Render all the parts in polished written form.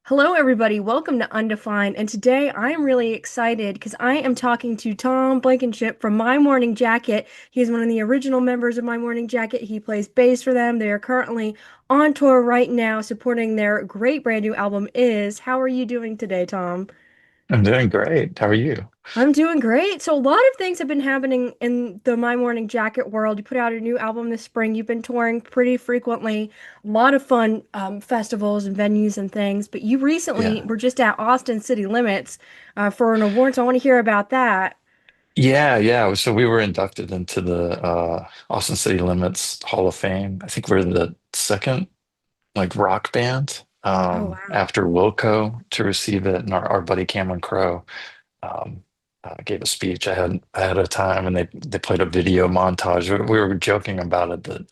Hello, everybody. Welcome to Undefined. And today I am really excited because I am talking to Tom Blankenship from My Morning Jacket. He is one of the original members of My Morning Jacket. He plays bass for them. They are currently on tour right now supporting their great brand new album, Is. How are you doing today, Tom? I'm doing great. How are you? I'm doing great. So, a lot of things have been happening in the My Morning Jacket world. You put out a new album this spring. You've been touring pretty frequently, a lot of fun festivals and venues and things. But you recently Yeah. were just at Austin City Limits for an award. So, I want to hear about that. Yeah. So we were inducted into the Austin City Limits Hall of Fame. I think we're the second like rock band Oh, wow. after Wilco to receive it, and our buddy Cameron Crowe um, gave a speech ahead of time, and they played a video montage. We were joking about it that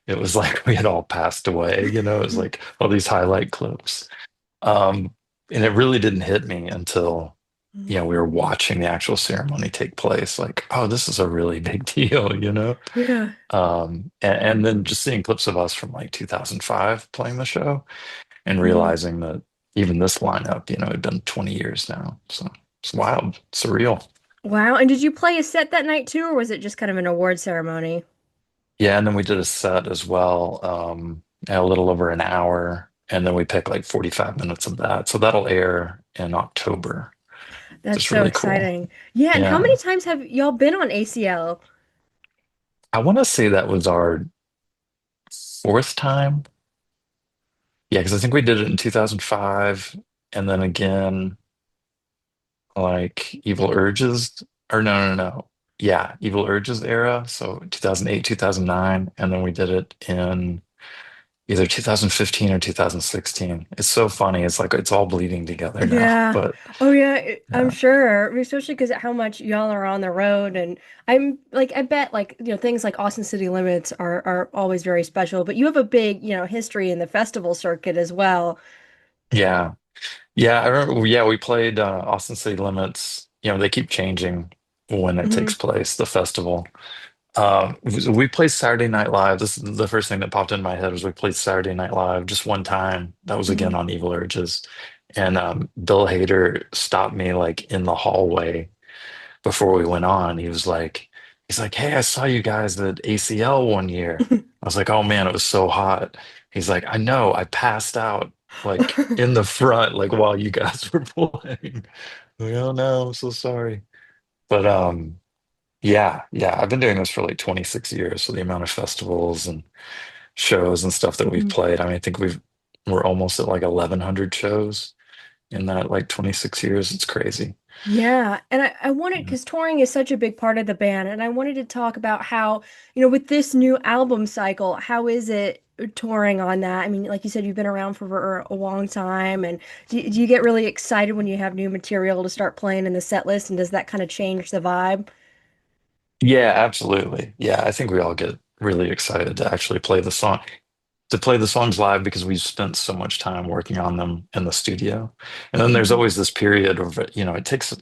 it was like we had all passed away. It was like all these highlight clips. Um, and it really didn't hit me until, we were watching the actual ceremony take place. Like, oh, this is a really big deal. Yeah. And then just seeing clips of us from like 2005 playing the show and Mhm. realizing that even this lineup, had been 20 years now. So it's wild, surreal. Wow. And did you play a set that night too, or was it just kind of an award ceremony? Yeah, and then we did a set as well, a little over an hour, and then we picked like 45 minutes of that. So that'll air in October, which That's is so really cool. exciting. Yeah. And how Yeah. many times have y'all been on ACL? I want to say that was our fourth time. Yeah, because I think we did it in 2005 and then again, like Evil Urges, or no. Yeah, Evil Urges era. So 2008, 2009. And then we did it in either 2015 or 2016. It's so funny. It's like it's all bleeding together now. Yeah. But Oh yeah, I'm yeah. sure. Especially because how much y'all are on the road and I'm like I bet like things like Austin City Limits are always very special, but you have a big, history in the festival circuit as well. Yeah. Yeah, I remember. Yeah, we played Austin City Limits. They keep changing when it Hmm. takes place, the festival. We played Saturday Night Live. This is the first thing that popped in my head was we played Saturday Night Live just one time. That was Hmm. again on Evil Urges. And Bill Hader stopped me like in the hallway before we went on. He's like, hey, I saw you guys at ACL one year. I was like, oh man, it was so hot. He's like, I know, I passed out like in the front, like while you guys were playing. Like, oh no, I'm so sorry. But yeah, I've been doing this for like 26 years. So the amount of festivals and shows and stuff that we've Mhm. played, I mean, I think we're almost at like 1,100 shows in that like 26 years. It's crazy. Yeah, and I wanted Yeah. because touring is such a big part of the band, and I wanted to talk about how, with this new album cycle, how is it touring on that? I mean, like you said, you've been around for a long time, and do you get really excited when you have new material to start playing in the set list, and does that kind of change the vibe? Yeah, absolutely. Yeah, I think we all get really excited to actually play the songs live because we've spent so much time working on them in the studio. And then there's Hmm. always this period of, it takes,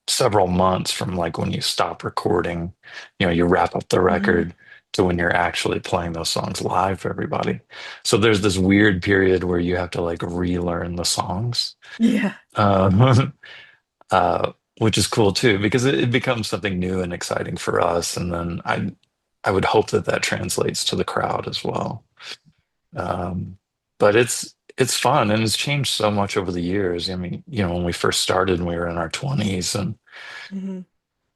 several months from like when you stop recording, you wrap up the Hmm. record to when you're actually playing those songs live for everybody. So there's this weird period where you have to like relearn the songs. Yeah. Um, which is cool too because it becomes something new and exciting for us. And then I would hope that that translates to the crowd as well. Um, but it's fun and it's changed so much over the years. I mean, when we first started, we were in our 20s and Hmm.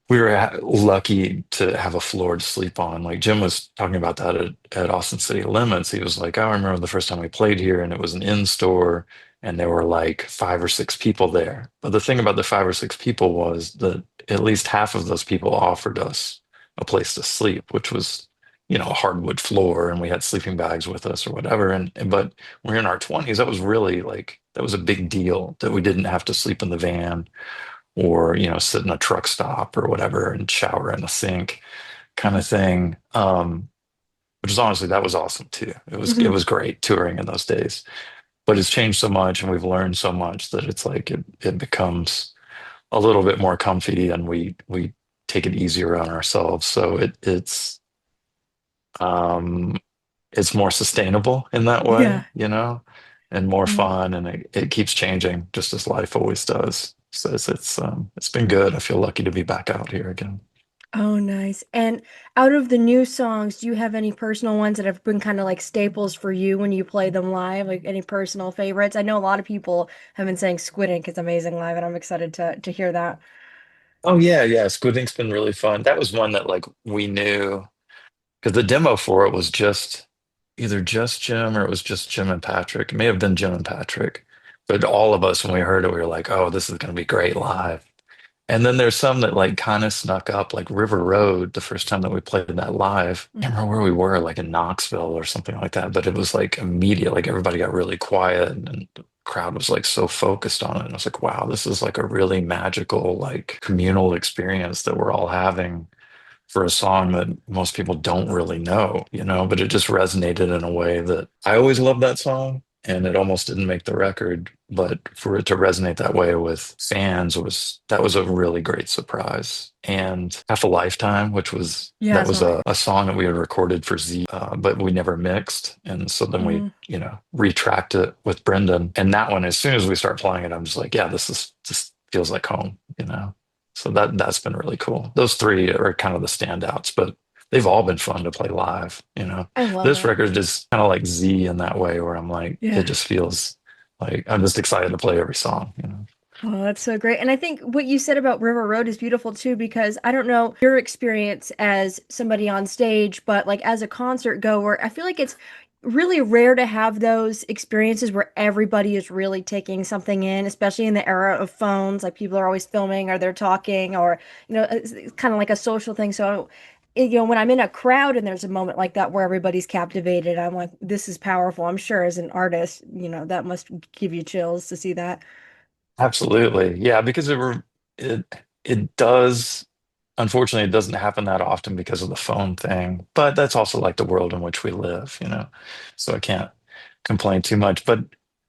we were lucky to have a floor to sleep on. Like Jim was talking about that at Austin City Limits. He was like, "Oh, I remember the first time we played here, and it was an in-store, and there were like five or six people there. But the thing about the five or six people was that at least half of those people offered us a place to sleep, which was, a hardwood floor, and we had sleeping bags with us or whatever. But we're in our 20s. That was really like that was a big deal that we didn't have to sleep in the van or sit in a truck stop or whatever and shower in the sink kind of thing. Which is honestly that was awesome too. It Hmm. was great touring in those days, but it's changed so much and we've learned so much that it's like it becomes a little bit more comfy and we take it easier on ourselves, so um it's more sustainable in that Yeah. way. and more Mm. fun, and it keeps changing just as life always does. So it's been good. I feel lucky to be back out here again. Oh, nice. And out of the new songs, do you have any personal ones that have been kind of like staples for you when you play them live? Like any personal favorites? I know a lot of people have been saying Squid Ink is amazing live, and I'm excited to hear that. Oh yeah, yeah. Squid Ink's been really fun. That was one that like we knew because the demo for it was just either just Jim or it was just Jim and Patrick. It may have been Jim and Patrick, but all of us when we heard it, we were like, "Oh, this is going to be great live." And then there's some that like kind of snuck up, like River Road, the first time that we played that live. I can't Mhm. remember where we were, like in Knoxville or something like that, but it was like immediate, like everybody got really quiet and the crowd was like so focused on it. And I was like, wow, this is like a really magical, like communal experience that we're all having for a song that most people don't really know, but it just resonated in a way that I always loved that song and it almost didn't make the record, but for it to resonate that way with fans was a really great surprise. And Half a Lifetime, which was Yeah, that was so. a song that we had recorded for Z, but we never mixed. And so then we, Mhm. retracked it with Brendan. And that one, as soon as we start playing it, I'm just like, yeah, this feels like home. So that's been really cool. Those three are kind of the standouts, but they've all been fun to play live. I love This it. record is kind of like Z in that way, where I'm like, it Yeah. just feels like I'm just excited to play every song. Oh, that's so great. And I think what you said about River Road is beautiful too, because I don't know your experience as somebody on stage, but like as a concert goer, I feel like it's really rare to have those experiences where everybody is really taking something in, especially in the era of phones. Like people are always filming or they're talking, or, it's kind of like a social thing. So, when I'm in a crowd and there's a moment like that where everybody's captivated, I'm like, this is powerful. I'm sure as an artist, that must give you chills to see that. Absolutely. Yeah, because it it does unfortunately it doesn't happen that often because of the phone thing, but that's also like the world in which we live. So I can't complain too much. But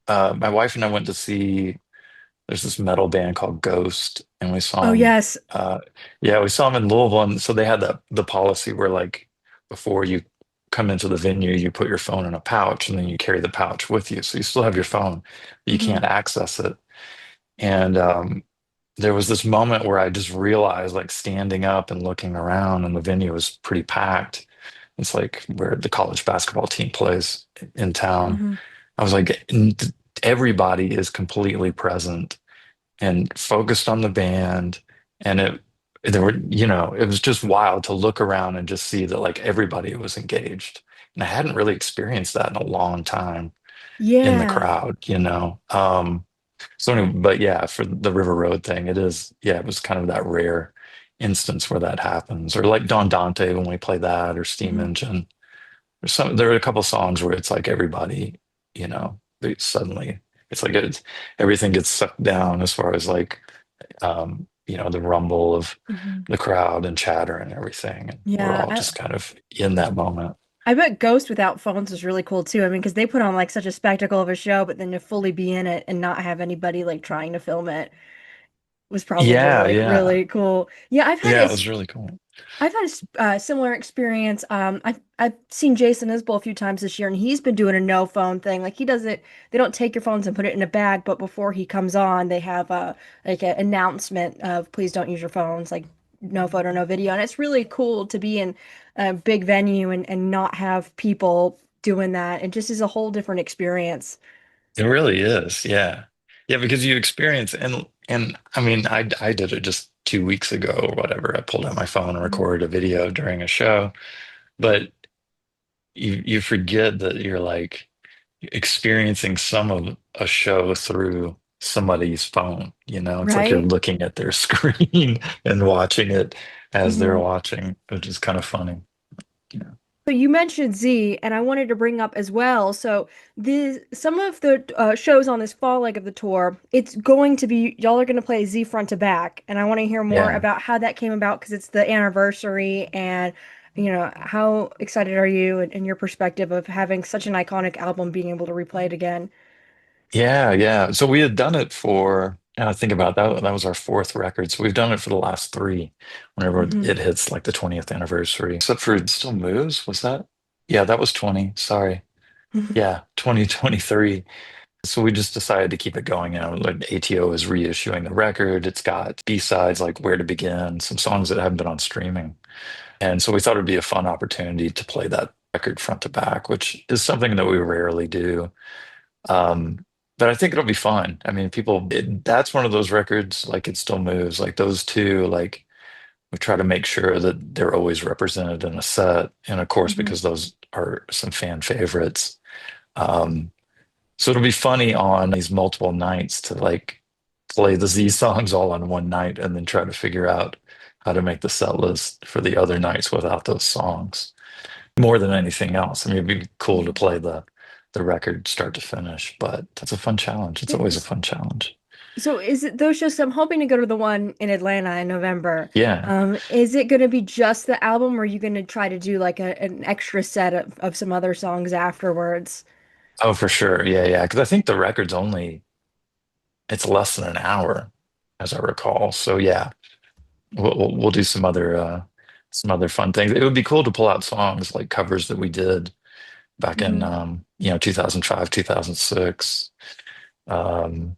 my wife and I went to see there's this metal band called Ghost, and we Oh, saw them. yes. Yeah, we saw them in Louisville, and so they had the policy where like before you come into the venue, you put your phone in a pouch, and then you carry the pouch with you, so you still have your phone, but you Hmm. can't access it. And there was this moment where I just realized, like standing up and looking around, and the venue was pretty packed. It's like where the college basketball team plays in town. Hmm. I was like, everybody is completely present and focused on the band. And it was just wild to look around and just see that like everybody was engaged. And I hadn't really experienced that in a long time in the Yeah. crowd. So anyway, but yeah, for the River Road thing, yeah, it was kind of that rare instance where that happens. Or like Don Dante when we play that, or Steam Hmm. Engine. There are a couple songs where it's like everybody, they suddenly it's like everything gets sucked down as far as like the rumble of Hmm. the crowd and chatter and everything. And we're Yeah. all just kind of in that moment. I bet Ghost without phones was really cool too. I mean, because they put on like such a spectacle of a show, but then to fully be in it and not have anybody like trying to film it was probably Yeah, like yeah. really cool. Yeah, Yeah, it was really cool. I've had a similar experience. I've seen Jason Isbell a few times this year, and he's been doing a no phone thing. Like he does it. They don't take your phones and put it in a bag, but before he comes on, they have like an announcement of please don't use your phones, like no photo, no video. And it's really cool to be in a big venue and not have people doing that. It just is a whole different experience. It really is. Yeah. Yeah, because you experience and I mean I did it just 2 weeks ago or whatever. I pulled out my phone and Mhm. recorded a video during a show, but you forget that you're like experiencing some of a show through somebody's phone. It's like you're Right? looking at their screen and watching it as they're Hmm. watching, which is kind of funny. Yeah. So you mentioned Z, and I wanted to bring up as well. So the some of the shows on this fall leg of the tour, it's going to be y'all are going to play Z front to back, and I want to hear more Yeah. about how that came about because it's the anniversary, and how excited are you and your perspective of having such an iconic album being able to replay it again? Yeah, yeah. So we had done it now I think about that, that was our fourth record. So we've done it for the last three, whenever Hmm. it hits like the 20th anniversary. Except for It Still Moves, was that? Yeah, that was 20. Sorry. Yeah, 2023. So we just decided to keep it going. Like ATO is reissuing the record. It's got B-sides like Where to Begin, some songs that haven't been on streaming. And so we thought it'd be a fun opportunity to play that record front to back, which is something that we rarely do. But I think it'll be fun. I mean, that's one of those records, like it still moves. Like those two, like we try to make sure that they're always represented in a set. And of course, Hmm. because those are some fan favorites. Um, so it'll be funny on these multiple nights to like play the Z songs all on one night and then try to figure out how to make the set list for the other nights without those songs. More than anything else. I mean, it'd be cool to play the record start to finish, but that's a fun challenge. It's always a Yes. fun challenge. So is it those shows? I'm hoping to go to the one in Atlanta in November. Yeah. Is it going to be just the album, or are you going to try to do like an extra set of some other songs afterwards? Oh, for sure. Yeah, yeah. Because I think the record's only it's less than an hour, as I recall. So yeah, we'll do some other fun things. It would be cool to pull out songs like covers that we did back in Hmm. 2005, 2006. Um,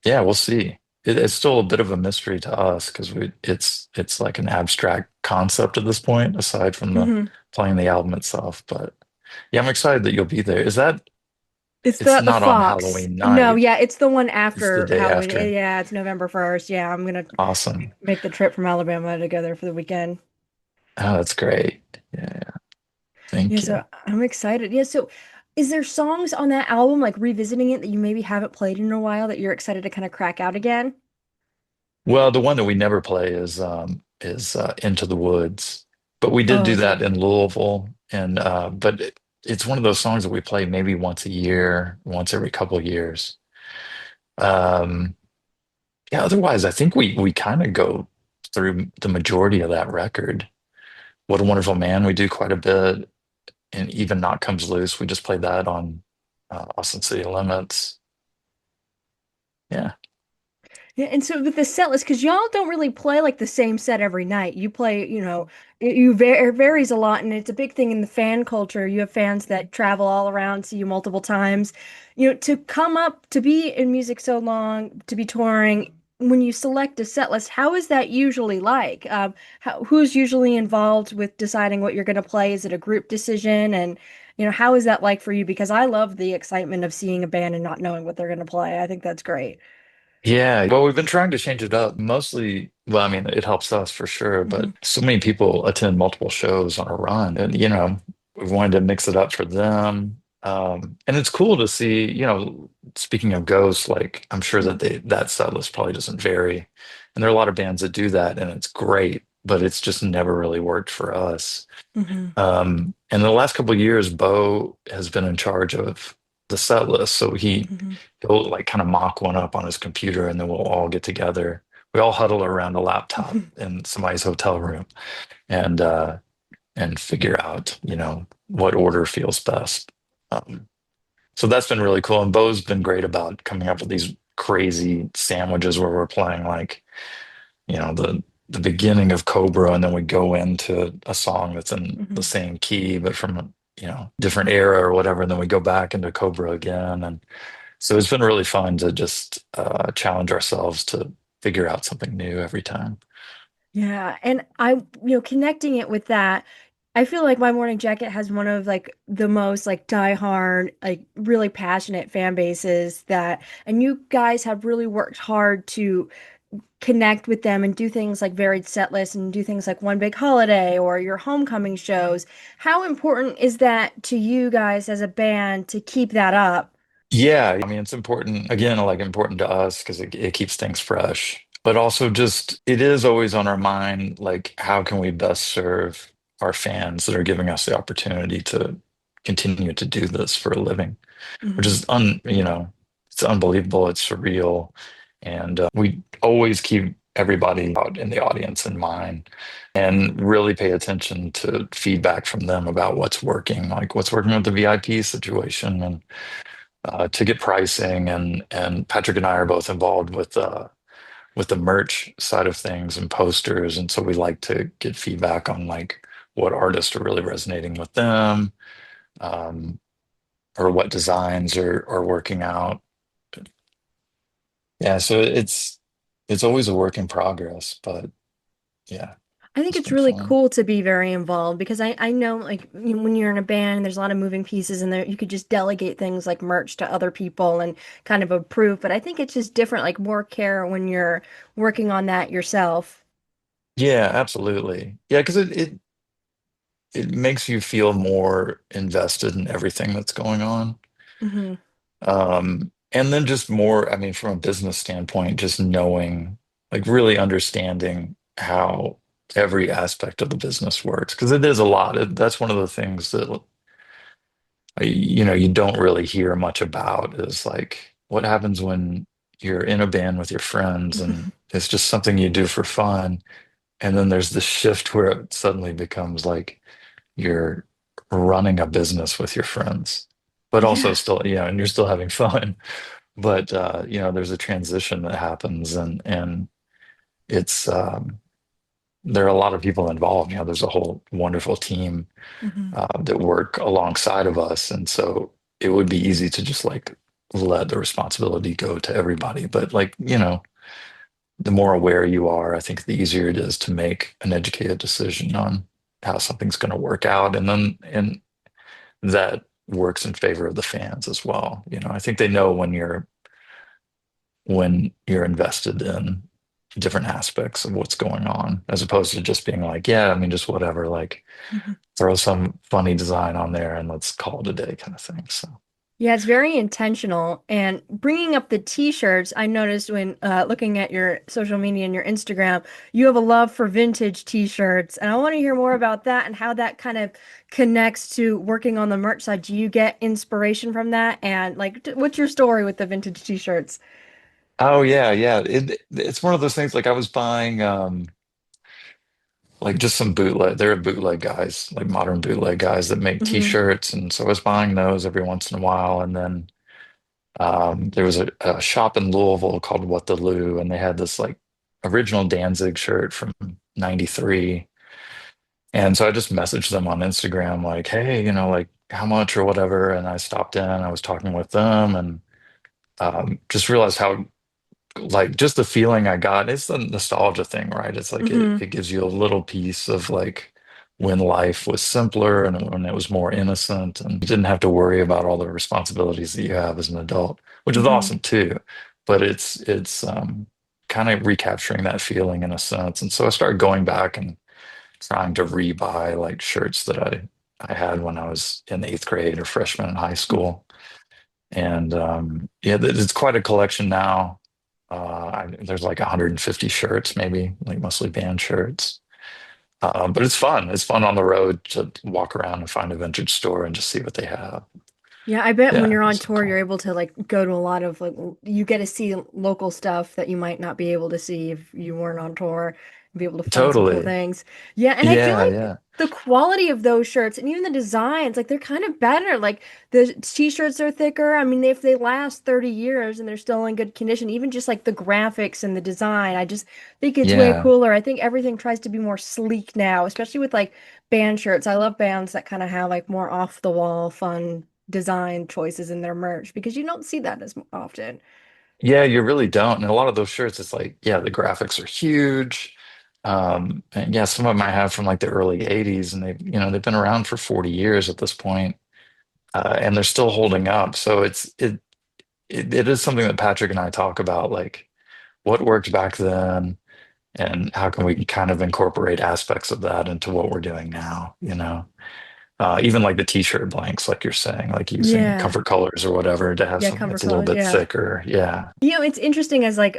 yeah, we'll see. It's still a bit of a mystery to us because it's like an abstract concept at this point, aside from the Hmm. playing the album itself. But yeah, I'm excited that you'll be there. Is that It's it's the not on Fox. Halloween No, night, yeah, it's the one it's the after day Halloween. after. Yeah, it's November 1st. Yeah, I'm gonna Awesome. make the trip from Alabama to go there for the weekend. Oh, that's great. Yeah, yeah. Yeah, Thank you. so I'm excited. Yeah, so is there songs on that album, like revisiting it, that you maybe haven't played in a while that you're excited to kind of crack out again? Well, the one that we never play is Into the Woods. But we did Oh, do is that it? in Louisville and but it's one of those songs that we play maybe once a year, once every couple of years. Um yeah, otherwise I think we kind of go through the majority of that record. What a Wonderful Man, we do quite a bit, and even Not Comes Loose, we just played that on Austin City Limits. Yeah. Yeah, and so with the set list, because y'all don't really play like the same set every night. You play, it varies a lot, and it's a big thing in the fan culture. You have fans that travel all around, see you multiple times. To come up to be in music so long, to be touring, when you select a set list, how is that usually like? Who's usually involved with deciding what you're going to play? Is it a group decision? And how is that like for you? Because I love the excitement of seeing a band and not knowing what they're going to play. I think that's great. Yeah, well, we've been trying to change it up. Mostly, well, I mean, it helps us for sure, but Hmm. so many people attend multiple shows on a run, and we wanted to mix it up for them. And it's cool to see, speaking of ghosts, like I'm sure that that set list probably doesn't vary, and there are a lot of bands that do that, and it's great, but it's just never really worked for us. Hmm. And the last couple of years, Bo has been in charge of the set list, so Hmm. he'll like kind of mock one up on his computer, and then we'll all get together. We all huddle around a laptop in somebody's hotel room and and figure out, what order feels best. Um, so that's been really cool. And Bo's been great about coming up with these crazy sandwiches where we're playing like, the beginning of Cobra, and then we go into a song that's in the Hmm. same key, but from a, different era or whatever, and then we go back into Cobra again. And so it's been really fun to just challenge ourselves to figure out something new every time. Yeah, and connecting it with that, I feel like My Morning Jacket has one of like the most like diehard, like really passionate fan bases and you guys have really worked hard to connect with them and do things like varied set lists and do things like One Big Holiday or your homecoming shows. How important is that to you guys as a band to keep that up? Yeah, I mean, it's important, again, like important to us because it keeps things fresh, but also just it is always on our mind, like how can we best serve our fans that are giving us the opportunity to continue to do this for a living, which Hmm. is it's unbelievable, it's surreal, and we always keep everybody out in the audience in mind and really pay attention to feedback from them about what's working, like what's working with the VIP situation and to get pricing, and Patrick and I are both involved with the merch side of things and posters, and so we like to get feedback on like what artists are really resonating with them, um, or what designs are working out. Yeah, so it's always a work in progress, but yeah, I think it's it's been really fun. cool to be very involved because I know like when you're in a band, there's a lot of moving pieces and there you could just delegate things like merch to other people and kind of approve. But I think it's just different, like more care when you're working on that yourself. Yeah, absolutely. Yeah, because it makes you feel more invested in everything that's going on. Hmm. And then just more, I mean, from a business standpoint, just knowing, like really understanding how every aspect of the business works. Because it is a lot. That's one of the things that, you don't really hear much about is like what happens when you're in a band with your friends and it's just something you do for fun. And then there's this shift where it suddenly becomes like you're running a business with your friends, but also Yeah. still, and you're still having fun. But there's a transition that happens and it's there are a lot of people involved. There's a whole wonderful team Hmm. that work alongside of us. And so it would be easy to just like let the responsibility go to everybody. But like, the more aware you are, I think the easier it is to make an educated decision on how something's going to work out. And that works in favor of the fans as well. I think they know when you're invested in different aspects of what's going on, as opposed to just being like, yeah, I mean, just whatever, like throw some funny design on there and let's call it a day kind of thing. So, Yeah, it's very intentional. And bringing up the t-shirts, I noticed when looking at your social media and your Instagram, you have a love for vintage t-shirts. And I want to hear more about that and how that kind of connects to working on the merch side. Do you get inspiration from that? And like, what's your story with the vintage t-shirts? oh yeah, yeah. It's one of those things like I was buying like just some bootleg. There are bootleg guys, like modern bootleg guys that make Hmm. t-shirts, and so I was buying those every once in a while. And then there was a shop in Louisville called What the Lou, and they had this like original Danzig shirt from '93. And so I just messaged them on Instagram, like, hey, like how much or whatever. And I stopped in, I was talking with them and just realized how, like, just the feeling I got. It's the nostalgia thing, right? It's like Hmm. it gives you a little piece of like when life was simpler and when it was more innocent and you didn't have to worry about all the responsibilities that you have as an adult, which is Hmm. awesome too. But it's kind of recapturing that feeling in a sense. And so I started going back and trying to rebuy like shirts that I had when I was in eighth grade or freshman in high school. And yeah, it's quite a collection now. There's like 150 shirts, maybe like mostly band shirts. But it's fun. It's fun on the road to walk around and find a vintage store and just see what they have. Yeah, I bet when Yeah, you're on it's tour, you're cool. able to like go to a lot of like you get to see local stuff that you might not be able to see if you weren't on tour and be able to find some cool Totally. things. Yeah, and I feel Yeah, like yeah. the quality of those shirts and even the designs, like they're kind of better. Like the t-shirts are thicker. I mean, if they last 30 years and they're still in good condition, even just like the graphics and the design, I just think it's way Yeah. cooler. I think everything tries to be more sleek now, especially with like band shirts. I love bands that kind of have like more off the wall fun design choices in their merch because you don't see that as often. Yeah, you really don't. And a lot of those shirts, it's like, yeah, the graphics are huge. And yeah, some of them I have from like the early 80s and they've been around for 40 years at this point. And they're still holding up. So it is something that Patrick and I talk about, like what worked back then and how can we kind of incorporate aspects of that into what we're doing now. Even like the t-shirt blanks, like you're saying, like using Yeah. comfort colors or whatever to have Yeah, something comfort that's a little colors. bit Yeah. thicker. Yeah. It's interesting as like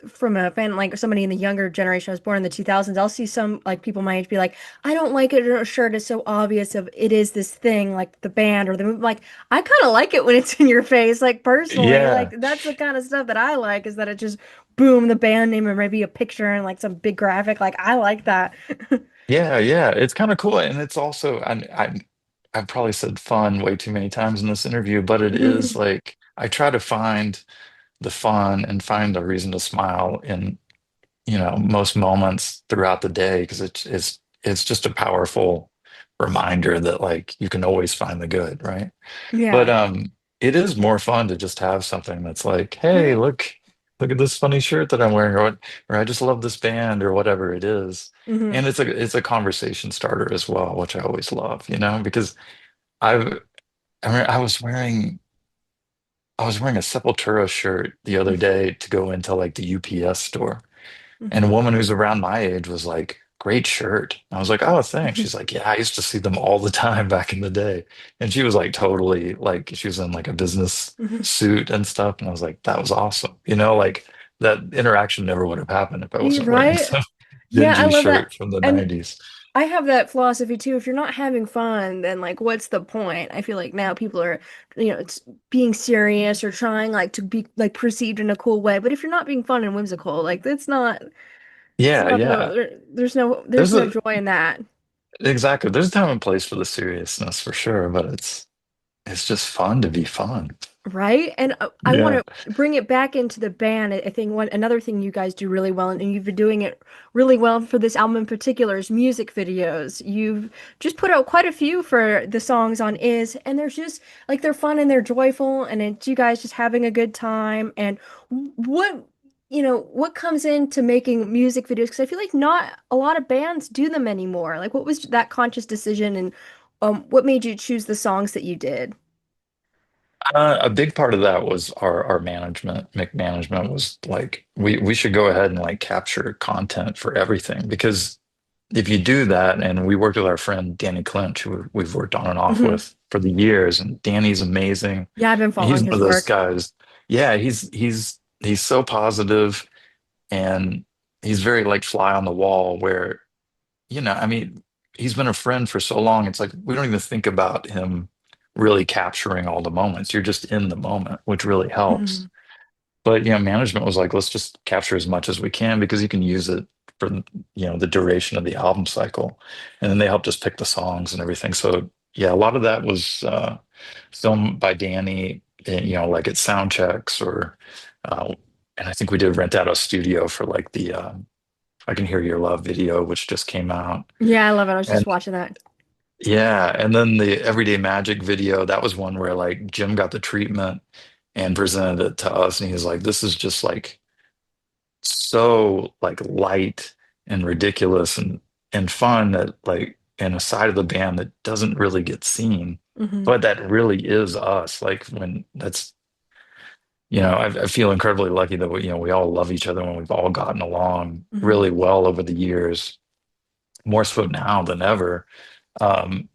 from a fan like somebody in the younger generation. I was born in the 2000s. I'll see some like people my age be like, I don't like it. A shirt is so obvious of it is this thing like the band or the movie. Like I kind of like it when it's in your face. Like personally, like Yeah. that's the kind of stuff that I like is that it just boom the band name or maybe a picture and like some big graphic. Like I like that. Yeah, yeah, it's kind of cool, and it's also I've probably said fun way too many times in this interview, but it is like I try to find the fun and find a reason to smile in most moments throughout the day because it's just a powerful reminder that like you can always find the good, right? But Yeah. it is more fun to just have something that's like, hey, Right. look. look at this funny shirt that I'm wearing, or I just love this band, or whatever it is. Hmm. And it's a conversation starter as well, which I always love, because I've I mean, I was wearing a Sepultura shirt the other day to go into like the UPS store. And a Hmm. woman who's around my age was like, "Great shirt." I was like, "Oh, thanks." She's like, "Yeah, I used to see them all the time back in the day." And she was like totally like she was in like a business Hmm. suit and stuff. And I was like, that was awesome. Like that interaction never would have happened if I You wasn't wearing right? some Yeah, I dingy love that. shirt from the And 90s. I have that philosophy too. If you're not having fun, then like what's the point? I feel like now people are, it's being serious or trying like to be like perceived in a cool way. But if you're not being fun and whimsical, like it's Yeah, not yeah. there's There's no a joy in that. exactly. There's a time and place for the seriousness for sure, but it's just fun to be fun. Right? And I want Yeah. to bring it back into the band. I think another thing you guys do really well, and you've been doing it really well for this album in particular, is music videos. You've just put out quite a few for the songs on Is, and they're just like they're fun and they're joyful, and it's you guys just having a good time. And what what comes into making music videos? Because I feel like not a lot of bands do them anymore. Like, what was that conscious decision, and what made you choose the songs that you did? A big part of that was our management. McManagement was like, we should go ahead and like capture content for everything because if you do that, and we worked with our friend Danny Clinch, who we've worked on and off Mhm. with for the years, and Danny's amazing. Yeah, I've been And he's following one of his those work. guys. Yeah, he's so positive, and he's very like fly on the wall where, I mean, he's been a friend for so long. It's like we don't even think about him really capturing all the moments. You're just in the moment, which really helps. Mhm. But management was like, let's just capture as much as we can because you can use it for the duration of the album cycle. And then they helped us pick the songs and everything. So yeah, a lot of that was filmed by Danny, like at sound checks or and I think we did rent out a studio for like the I Can Hear Your Love video, which just came out. Yeah, I love it. I was And just watching that. yeah, and then the Everyday Magic video, that was one where like Jim got the treatment and presented it to us, and he was like, "This is just like so like light and ridiculous and fun that like in a side of the band that doesn't really get seen, Hmm. but that really is us." Like when that's I feel incredibly lucky that we all love each other and we've all gotten along Hmm. really well over the years, more so now than ever. Um,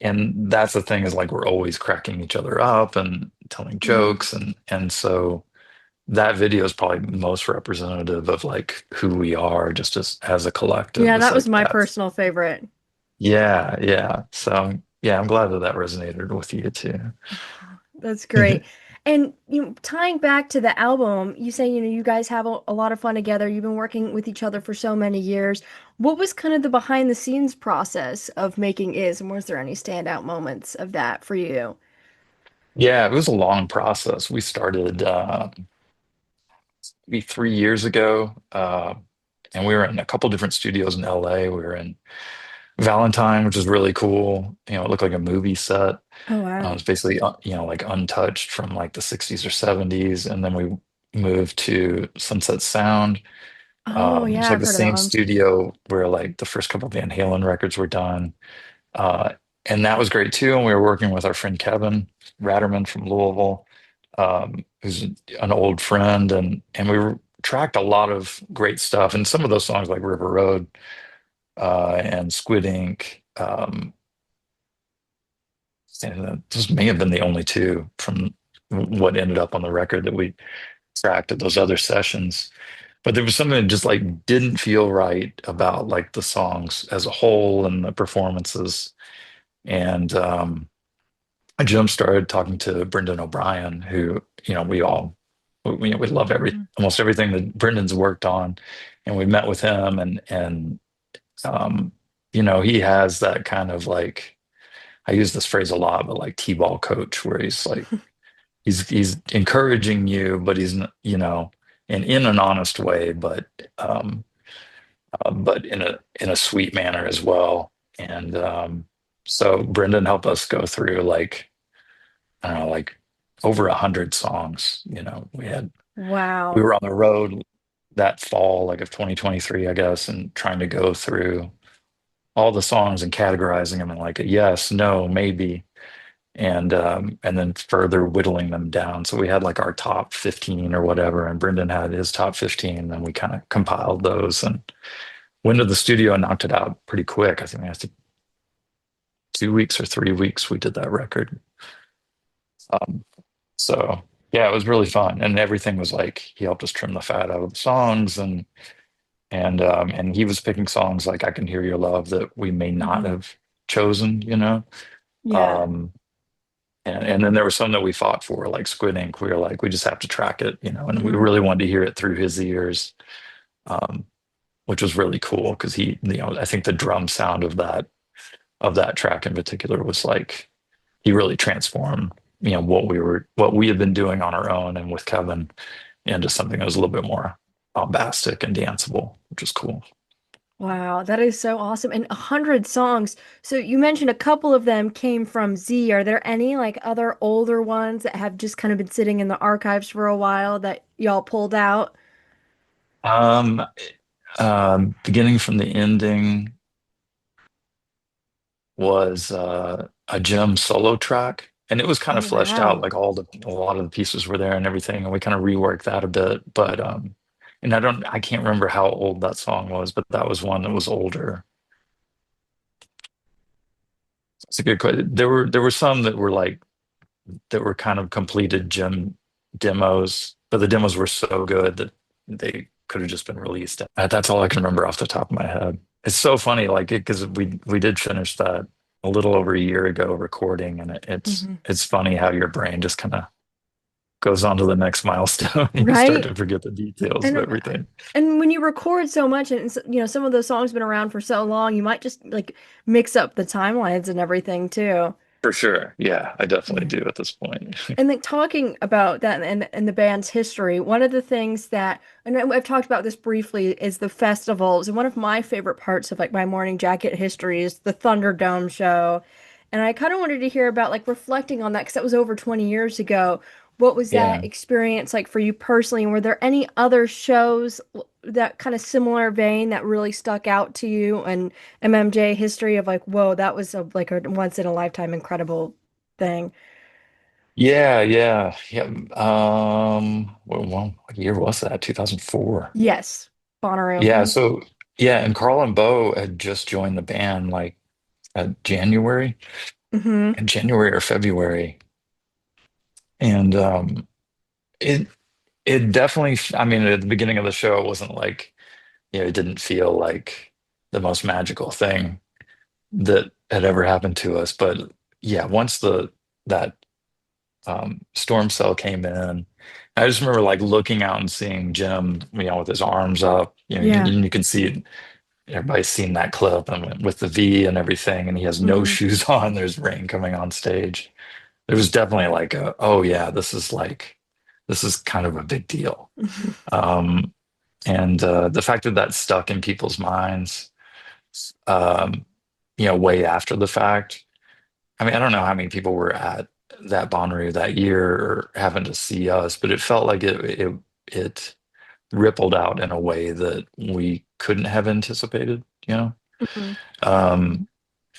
and that's the thing is like we're always cracking each other up and telling Hmm. jokes and so that video is probably most representative of like who we are just as a collective. Yeah, It's that was like my that's personal favorite. yeah, yeah. So yeah, I'm glad that that resonated with you too. That's great. And tying back to the album, you say, you guys have a lot of fun together. You've been working with each other for so many years. What was kind of the behind the scenes process of making Is, and was there any standout moments of that for you? Yeah, it was a long process. We started maybe 3 years ago, and we were in a couple different studios in LA. We were in Valentine, which is really cool. It looked like a movie set. Oh, wow. It's basically, like untouched from like the 60s or 70s. And then we moved to Sunset Sound. Oh, It's yeah, like I've the heard of that same one. studio where like the first couple of Van Halen records were done. Uh, and that was great too. And we were working with our friend Kevin Ratterman from Louisville, who's an old friend. And we tracked a lot of great stuff. And some of those songs like River Road and Squid Ink. And those may have been the only two from what ended up on the record that we tracked at those other sessions. But there was something that just like didn't feel right about like the songs as a whole and the performances. And Jim started talking to Brendan O'Brien, who, we love Mhm. almost everything that Brendan's worked on. And we met with him and um, he has that kind of like I use this phrase a lot, but like T-ball coach, where he's like he's encouraging you, but he's and in an honest way, but in a sweet manner as well. And so Brendan helped us go through like I don't know, like over 100 songs. We had. We Wow. were on the road that fall, like of 2023, I guess, and trying to go through all the songs and categorizing them and like a yes, no, maybe, and then further whittling them down. So we had like our top 15 or whatever, and Brendan had his top 15, and then we kind of compiled those and went to the studio and knocked it out pretty quick. I think we had 2 weeks or 3 weeks we did that record. Um, so yeah, it was really fun, and everything was like he helped us trim the fat out of the songs, and he was picking songs like "I Can Hear Your Love" that we may not Hmm. have chosen, you know. Yeah. Um, and then there were some that we fought for, like Squid Ink. We were like, we just have to track it, you know, and we Hmm. really wanted to hear it through his ears, um, which was really cool because he, you know, I think the drum sound of that track in particular was like he really transformed, you know, what we had been doing on our own and with Kevin into something that was a little bit more bombastic and danceable, which is cool. Wow, that is so awesome. And 100 songs. So you mentioned a couple of them came from Z. Are there any like other older ones that have just kind of been sitting in the archives for a while that y'all pulled out? Um, Beginning from the ending was a Jim solo track, and it was kind Oh, of fleshed out, wow. like a lot of the pieces were there and everything, and we kind of reworked that a bit. But and I can't remember how old that song was, but that was one that was older. It's a good question. There were some that were kind of completed Jim demos, but the demos were so good that they could have just been released. That's all I can remember off the top of my head. It's so funny, like it because we did finish that a little over a year ago recording, and Hmm. it's funny how your brain just kind of goes on to the next milestone and you start Right? to forget the details of And everything. when you record so much and some of those songs been around for so long, you might just like mix up the timelines and everything too. For sure. Yeah, I definitely Yeah. do at this point. And then talking about that and the band's history, one of the things that, and I've talked about this briefly, is the festivals. And one of my favorite parts of like my Morning Jacket history is the Thunderdome show. And I kind of wanted to hear about like reflecting on that because that was over 20 years ago. What was that Yeah. experience like for you personally? And were there any other shows that kind of similar vein that really stuck out to you and MMJ history of like, whoa, that was like a once in a lifetime incredible thing? Yeah. What year was that? 2004. Yes. Bonnaroo. Yeah, so yeah, and Carl and Bo had just joined the band like January, Mm-hmm. in January or February, and it it definitely. I mean, at the beginning of the show, it wasn't like you know, it didn't feel like the most magical thing that had ever happened to us. But yeah, once the that storm cell came in, I just remember like looking out and seeing Jim, you know, with his arms up. You know, Yeah. you can see everybody's seen that clip and with the V and everything, and he has no Mm-hmm. shoes on. There's rain coming on stage. There was definitely like oh yeah, this is kind of a big deal. Um, and the fact that that stuck in people's minds, um, you know, way after the fact. I mean, I don't know how many people were at that Bonnaroo that year or having to see us, but it felt like it rippled out in a way that we couldn't have anticipated, you know? Hmm. Um,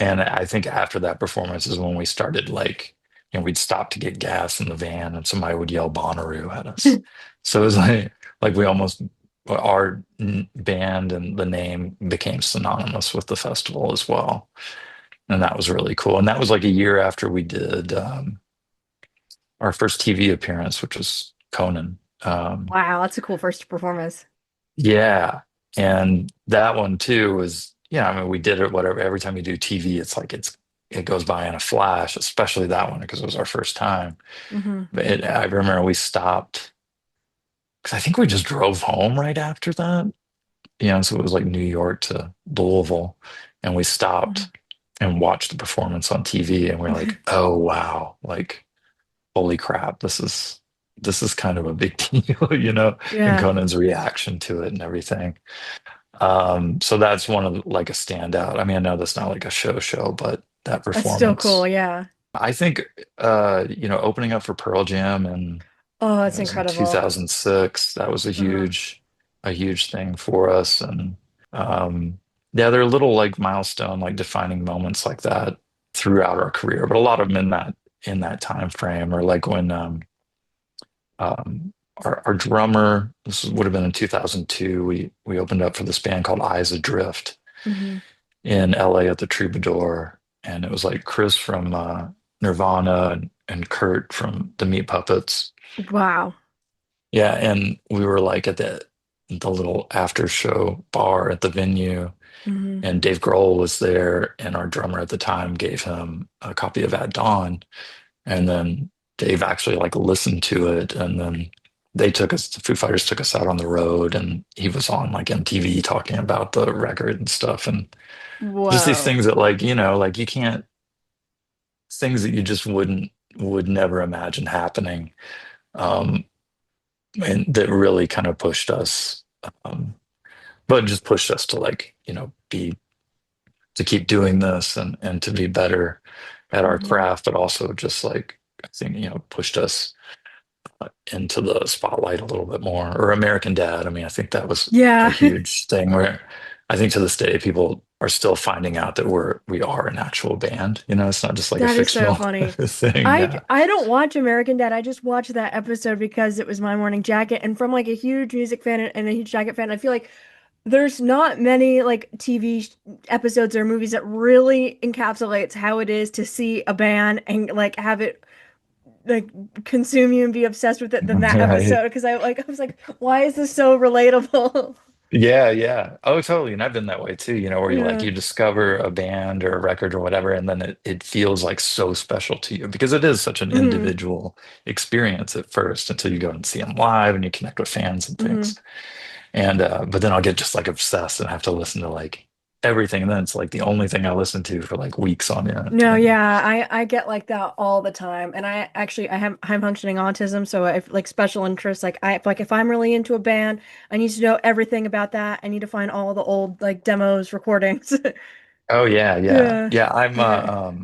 and I think after that performance is when we started like, you know, we'd stop to get gas in the van and somebody would yell Bonnaroo at us. So it was like we almost our band and the name became synonymous with the festival as well. And that was really cool. And that was like a year after we did our first TV appearance, which was Conan. Wow, that's a cool first performance. Yeah. And that one too was, yeah, I mean, we did it, whatever. Every time you do TV, it's like it goes by in a flash, especially that one because it was our first time. Hmm. But I remember we stopped because I think we just drove home right after that. You know, so it was like New York to Louisville, and we stopped and watched the performance on TV, and we're like, oh wow, like holy crap, this is kind of a big deal, you know, and Yeah, Conan's reaction to it and everything. So that's one of like a standout. I mean, I know that's not like a show, but that that's still cool. performance, Yeah. I think, you know, opening up for Pearl Jam and Oh, It that's was in incredible. 2006. That was Uh-huh. a huge thing for us. And um, yeah, there are little like milestone, like defining moments like that throughout our career, but a lot of them in that time frame, or like when our drummer, would have been in 2002, we opened up for this band called Eyes Adrift Hmm. in LA at the Troubadour. And it was like Chris from Nirvana and Kurt from the Meat Puppets. Wow. Yeah, and we were like at the little after show bar at the venue, Hmm. and Dave Grohl was there, and our drummer at the time gave him a copy of At Dawn, and then Dave actually like listened to it, and then the Foo Fighters took us out on the road, and he was on like MTV talking about the record and stuff, and just these Whoa. things that like, like you can't, things that you just would never imagine happening. Um, and that really kind of pushed us, um, but just pushed us to like, be to keep doing this and to be better at our Hmm. craft, but also just like I think, pushed us into the spotlight a little bit more. Or American Dad. I mean, I think that was a Yeah. huge thing where I think to this day people are still finding out that we are an actual band. It's not just like a That is so fictional funny. thing. I Yeah. I don't watch American Dad. I just watched that episode because it was my morning jacket. And from like a huge music fan and a huge jacket fan, I feel like there's not many like episodes or movies that really encapsulates how it is to see a band and like have it like consume you and be obsessed with it than that Right. episode. Because I was like, why is this so relatable? Yeah, yeah. Oh, totally. And I've been that way too, where you like Yeah. you discover a band or a record or whatever, and then it feels like so special to you because it is such an Hmm. individual experience at first until you go and see them live and you connect with fans and Hmm. things. And but then I'll get just like obsessed and have to listen to like everything. And then it's like the only thing I listen to for like weeks on end. No, yeah, I get like that all the time, and I actually I have high functioning autism, so if like special interests, like if I'm really into a band, I need to know everything about that. I need to find all the old like demos, recordings. Oh yeah, yeah. Yeah, Yeah, I'm yeah.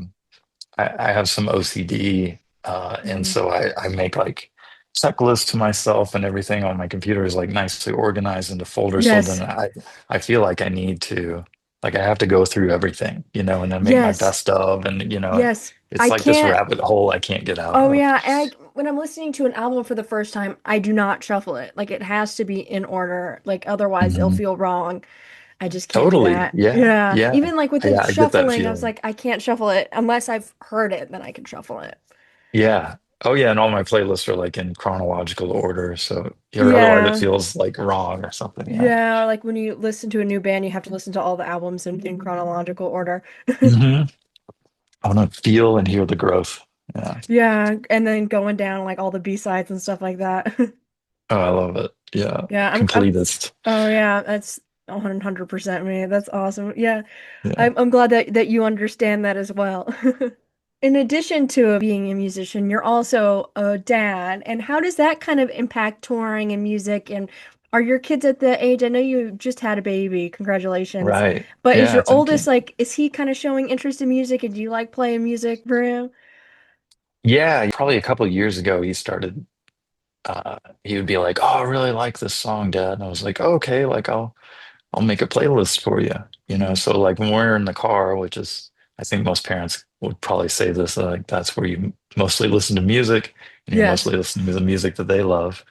I have some OCD, and Hmm. so I make like checklists to myself, and everything on my computer is like nicely organized into folders. So then Yes, I feel like I need to, like I have to go through everything, and then make my yes, best of, and yes. it's I like this can't. rabbit hole I can't get out Oh of. yeah, and when I'm listening to an album for the first time, I do not shuffle it. Like it has to be in order. Like otherwise, it'll Mhm. feel wrong. I just can't do Totally. that. Yeah. Yeah. Yeah. Even like with the Yeah. I get that shuffling, I was feeling. like, I can't shuffle it unless I've heard it, then I can shuffle it. Yeah. Oh yeah. And all my playlists are like in chronological order. So, or otherwise it Yeah. feels like wrong or something. Yeah. Yeah. Or like when you listen to a new band, you have to listen to all the albums in chronological order. Hmm. I want to feel and hear the growth. Yeah. Yeah. And then going down like all the B-sides and stuff like that. Oh, I love it. Yeah. Yeah. Completist. Oh yeah. That's 100% me. That's awesome. Yeah. Yeah. I'm glad that you understand that as well. In addition to being a musician, you're also a dad. And how does that kind of impact touring and music? And are your kids at the age? I know you just had a baby, congratulations. Right. But is Yeah. your Thank oldest you. like, is he kind of showing interest in music? And do you like playing music for him? Yeah. Probably a couple of years ago, he would be like, "Oh, I really like this song, Dad." And I was like, "Oh, okay, like I'll make a playlist for you." Hmm. So like when we're in the car, which is, I think most parents would probably say this, like that's where you mostly listen to music and you're Yes. mostly listening to the music that they love,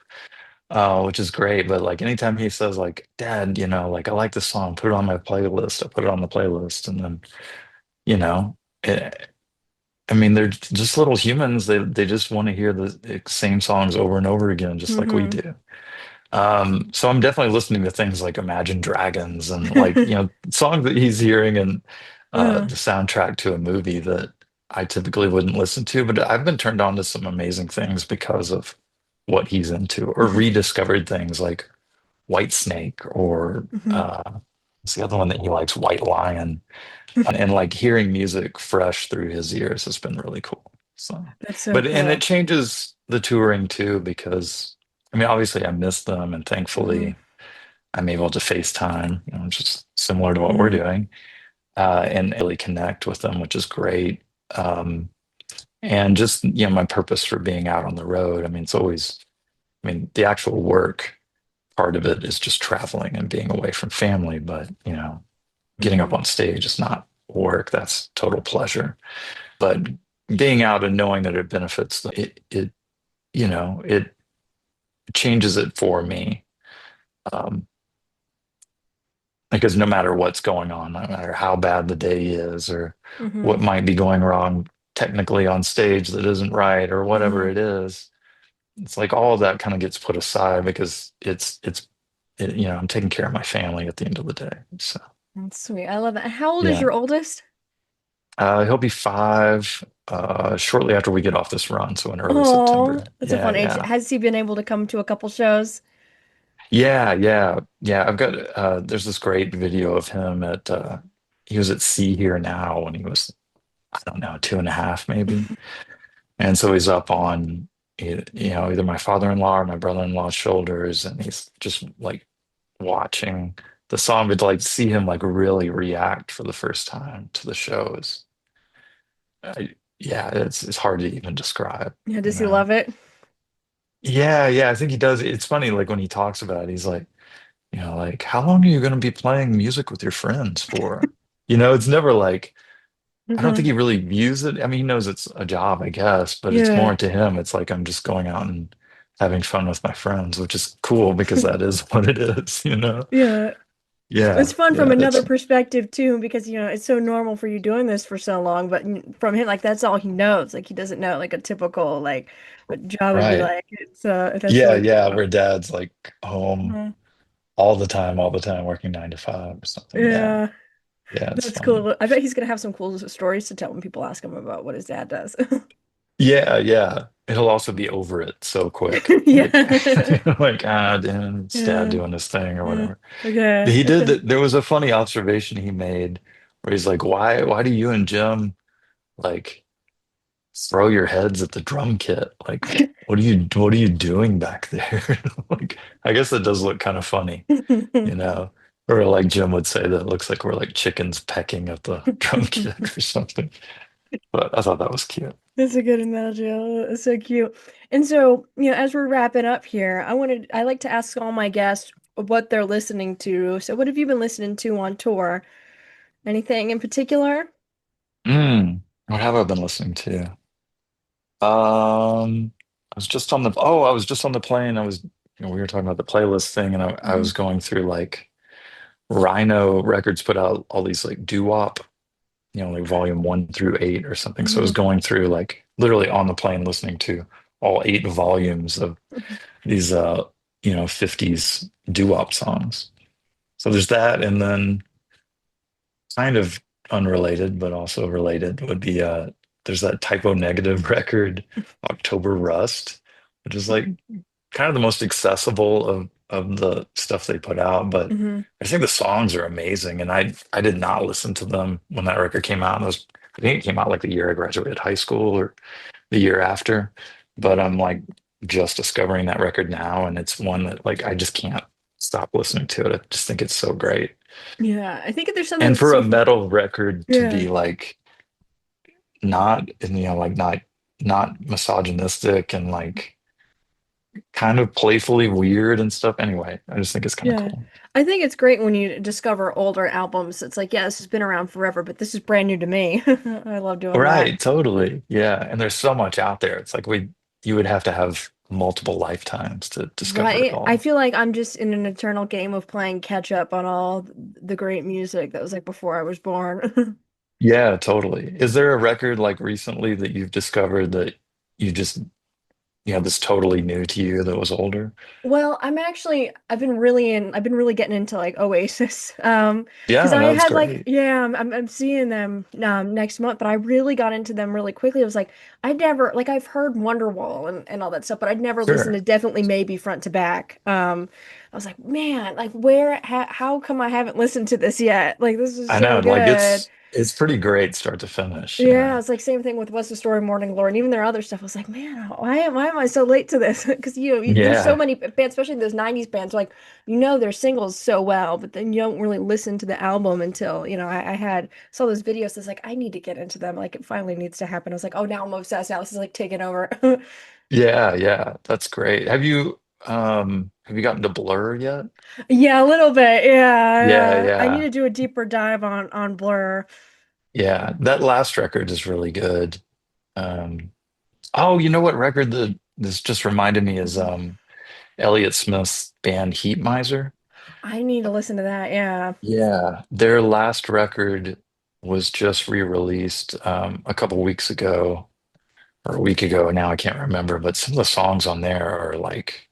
which is great. But like anytime he says like, Dad, like I like this song, put it on my playlist, I put it on the playlist. And then, you know, it, I mean, they're just little humans. They just want to hear the same songs over and over again, just like we Hmm. do. So I'm definitely listening to things like Imagine Dragons and like, songs that he's hearing and Uh, the soundtrack to a movie that I typically wouldn't listen to, but I've been turned on to some amazing things because of what he's into, or rediscovered things like White Snake, or mhm. it's the other one that he likes, White Lion. And like hearing music fresh through his ears has been really cool. So, That's so but it cool. changes the touring too, because I mean, obviously I miss them, and Hmm. thankfully I'm able to FaceTime, just similar to what we're Hmm. doing, and really connect with them, which is great. And just, my purpose for being out on the road. I mean, it's always I mean, the actual work part of it is just traveling and being away from family, but getting up Hmm. on stage is not work. That's total pleasure. But being out and knowing that it benefits it changes it for me. Um, because no matter what's going on, no matter how bad the day is or Hmm. what might be going wrong technically on stage that isn't right or whatever Hmm. it is, it's like all of that kind of gets put aside because I'm taking care of my family at the end of the day. So That's sweet. I love that. How old is yeah, your oldest? he'll be 5 shortly after we get off this run, so in early Oh, September. that's a Yeah, fun age. yeah. Has he been able to come to a couple shows? Yeah, yeah, yeah. I've got there's this great video of him at he was at Sea Here Now when he was, I don't know, 2.5 maybe. And so he's up on either my father-in-law or my brother-in-law's shoulders, and he's just like watching the song, but to like see him like really react for the first time to the shows. Yeah, it's hard to even describe, Yeah, you does he know. love it? Yeah, yeah, I think he does. It's funny, like when he talks about it, he's like, like, how long are you going to be playing music with your friends for? It's never like, I don't think Hmm. he really views it. I mean, he knows it's a job, I guess, but it's Yeah. more to him. It's like I'm just going out and having fun with my friends, which is cool because that is what it is. Yeah. It's Yeah, fun from yeah, another it's perspective too, because it's so normal for you doing this for so long, but from him, like that's all he knows. Like he doesn't know like a typical like what job would be right. like. It's that's Yeah, really yeah, cool. where dad's like home Mhm. all the time, working 9 to 5 or something. Yeah, Yeah, yeah, it's that's funny. cool. I bet he's gonna have some cool stories to tell when people ask him about what his dad does. Yeah, yeah. He'll also be over it so quick. Like, Yeah. like, damn, it's dad Yeah. doing his thing or Yeah. whatever. He did Okay. that. There was a funny observation he made where he's like, why do you and Jim like throw your heads at the drum kit? Like, what are you doing back there? Like, I guess that does look kind of funny, you know? Or like Jim would say that it looks like we're like chickens pecking at the drum kit or something. But I thought that was cute. That's a good analogy. Oh, that's so cute. And so, as we're wrapping up here, I like to ask all my guests what they're listening to. So what have you been listening to on tour? Anything in particular? What have I been listening to? I was just on the plane. We were talking about the playlist thing, and I Hmm. was going through like Rhino Records put out all these like doo-wop, like volume 1 through 8 or something. So I was Hmm. going through like literally on the plane listening to all 8 volumes of these 50s doo-wop songs. So there's that, and then kind of unrelated, but also related would be there's that Typo Negative record, October Rust, which is like kind of the most accessible of the stuff they put out, but Hmm. I think the songs are amazing. And I did not listen to them when that record came out. I think it came out like the year I graduated high school or the year after. But I'm like just discovering that record now, and it's one that like I just can't stop listening to it. I just think it's so great. Yeah, I think there's something And that's for a so fun. metal record to Yeah. be like not, like not misogynistic and like kind of playfully weird and stuff. Anyway, I just think it's kind of Yeah. cool. I think it's great when you discover older albums. It's like, yeah, this has been around forever, but this is brand new to me. I love doing that. Right, totally. Yeah. And there's so much out there. It's like you would have to have multiple lifetimes to discover it Right? I all. feel like I'm just in an eternal game of playing catch up on all the great music that was like before I was born. Yeah, totally. Is there a record like recently that you've discovered that you just, that's totally new to you that was older? Well, I've been really getting into like Oasis. Because Yeah, I no, that's had like, great. yeah, I'm seeing them next month, but I really got into them really quickly. It was like I'd never like I've heard Wonderwall and all that stuff, but I'd never listened Sure. to Definitely Maybe front to back. I was like, man, like how come I haven't listened to this yet? Like this is I so know, like good. it's pretty great start to finish. Yeah, it's like same thing with What's the Story, Morning Glory, and even their other stuff. I was like, man, why am I so late to this? Because there's so Yeah. many bands, especially those '90s bands. Like their singles so well, but then you don't really listen to the album until I had saw those videos. It's like I need to get into them. Like it finally needs to happen. I was like, oh, now I'm obsessed. Now this is like taking over. Yeah, yeah. That's great. Have you Have you gotten to Blur yet? Yeah, a little bit. Yeah, Yeah, yeah. I need yeah, to do a deeper dive on Blur. yeah. That last record is really good. Um, oh, you know what record that this just reminded me is Mhm. Elliott Smith's band Heat Miser. I need to listen to that. Yeah. Yeah, their last record was just re-released a couple weeks ago or a week ago. Now I can't remember, but some of the songs on there are like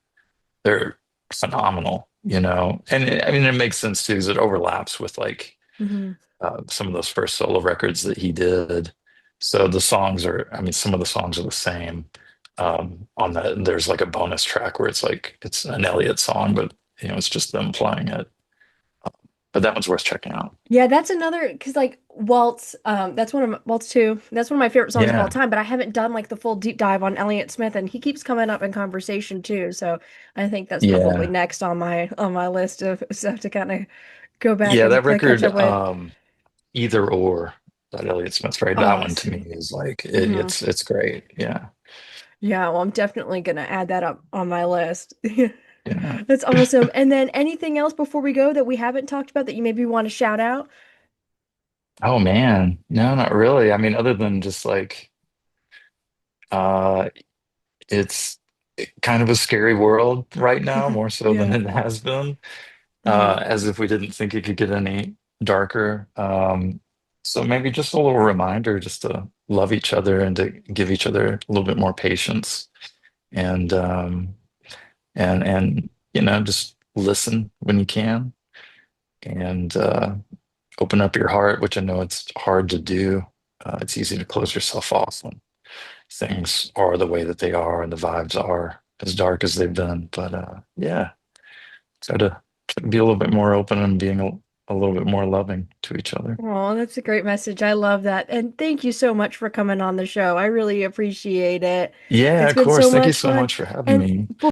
they're phenomenal, you know. And I mean, it makes sense too because it overlaps with like Hmm. some of those first solo records that he did. So the songs are, I mean, some of the songs are the same. On that, there's like a bonus track where it's like it's an Elliott song, but you know, it's just them playing it. But that one's worth checking out. Yeah, that's another because like Waltz, that's one of Waltz 2. That's one of my favorite songs of all Yeah, time, but I haven't done like the full deep dive on Elliott Smith and he keeps coming up in conversation too. So I think that's probably yeah, next on my list of stuff to kind of go back yeah. and That catch record, up with. Either or, that Elliott Smith, right? That Oh, one to me is like mhm. it's great. Yeah, Yeah, well, I'm definitely gonna add that up on my list. yeah. That's awesome. And then anything else before we go that we haven't talked about that you maybe want to shout out? Oh man, no, not really. I mean, other than just like uh it's kind of a scary world right now, more so than Yeah. it has been. Hmm. As if we didn't think it could get any darker. So maybe just a little reminder just to love each other and to give each other a little bit more patience and and you know, just listen when you can and open up your heart, which I know it's hard to do. It's easy to close yourself off when things are the way that they are and the vibes are as dark as they've been. But yeah, try to be a little bit more open and being a little bit more loving to each other. Oh, that's a great message. I love that. And thank you so much for coming on the show. I really appreciate it. Yeah, It's of been so course. Thank you much so fun. much for having And me.